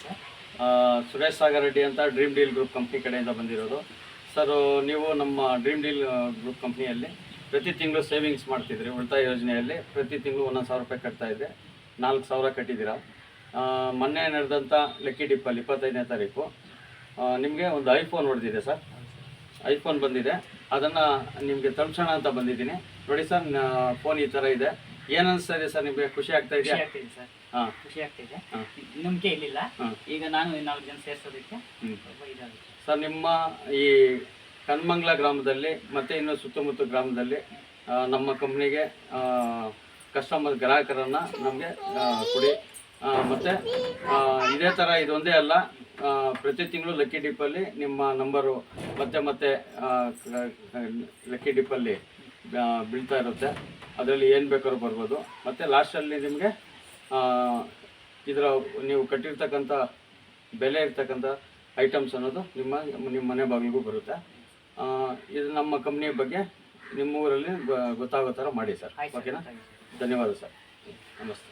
Sir. Suresh Sagar Reddy ಅಂತ dream deal group company ಕಡೆಯಿಂದ ಬಂದಿರೋದು. ಸರ್, ನೀವು ನಮ್ಮ ಡ್ರೀಮ್ ಡೀಲ್ ಗ್ರೂಪ್ ಕಂಪ್ನಿಯಲ್ಲಿ ಪ್ರತಿ ತಿಂಗಳು ಸೇವಿಂಗ್ಸ್ ಮಾಡ್ತಿದ್ರಿ. ಉಳಿತಾಯ ಯೋಜನೆಯಲ್ಲಿ ಪ್ರತಿ ತಿಂಗಳು 1,000 ರೂಪಾಯಿ ಕಟ್ತಾಯಿದ್ರಿ. 4,000 ಕಟ್ಟಿದ್ದೀರಾ. ಮೊನ್ನೆ ನಡೆದಂಥ ಲಕ್ಕಿ ಡಿಪ್ಪಲ್ಲಿ 25ನೇ ತಾರೀಕು ನಿಮಗೆ ಒಂದು ಐಫೋನ್ ಹೊಡೆದಿದೆ ಸರ್. ಐಫೋನ್ ಬಂದಿದೆ. ಅದನ್ನು ನಿಮಗೆ ತಲುಪಿಸೋಣ ಅಂತ ಬಂದಿದ್ದೀನಿ. ನೋಡಿ ಸರ್, ಫೋನ್ ಈ ಥರ ಇದೆ. ಏನು ಅನಿಸ್ತಾ ಇದೆ ಸರ್ ನಿಮಗೆ? ಖುಷಿ ಆಗ್ತಾ ಇದೆಯಾ? ಖುಷಿ ಆಗ್ತಿದೆ ಸರ್. ಖುಷಿ ಆಗ್ತಿದೆ. ನಂಬಿಕೆ ಇರಲಿಲ್ಲ. ಈಗ ನಾನು 4 ಜನ ಸೇರಿಸೋದಕ್ಕೆ ಇದಾಗುತ್ತೆ ಸರ್. ನಿಮ್ಮ ಈ ಕನ್ಮಂಗ್ಲ ಗ್ರಾಮದಲ್ಲಿ ಮತ್ತು ಇನ್ನು ಸುತ್ತಮುತ್ತ ಗ್ರಾಮದಲ್ಲಿ ನಮ್ಮ ಕಂಪ್ನಿಗೆ ಕಸ್ಟಮರ್ ಗ್ರಾಹಕರನ್ನು ನಮಗೆ ಕೊಡಿ. ಮತ್ತು ಇದೇ ಥರ ಇದೊಂದೇ ಅಲ್ಲ, ಪ್ರತಿ ತಿಂಗಳು ಲಕ್ಕಿ ಡಿಪ್ಪಲ್ಲಿ ನಿಮ್ಮ ನಂಬರು ಮತ್ತೆ ಲಕ್ಕಿ ಡಿಪ್ಪಲ್ಲಿ ಬೀಳ್ತಾ ಇರುತ್ತೆ. ಅದರಲ್ಲಿ ಏನು ಬೇಕಾದ್ರೂ ಬರ್ಬೋದು. ಮತ್ತು ಲಾಸ್ಟಲ್ಲಿ ನಿಮಗೆ ಇದರ ನೀವು ಕಟ್ಟಿರ್ತಕ್ಕಂಥ ಬೆಲೆ ಇರ್ತಕ್ಕಂಥ ಐಟಮ್ಸ್ ಅನ್ನೋದು ನಿಮ್ಮ ಮನೆ ಬಾಗಿಲಿಗೂ ಬರುತ್ತೆ. ಇದು ನಮ್ಮ ಕಂಪ್ನಿಯ ಬಗ್ಗೆ ನಿಮ್ಮ ಊರಲ್ಲಿ ಗೊತ್ತಾಗೋ ಥರ ಮಾಡಿ ಸರ್. ಓಕೆನಾ? ಧನ್ಯವಾದ ಸರ್. ನಮಸ್ತೆ.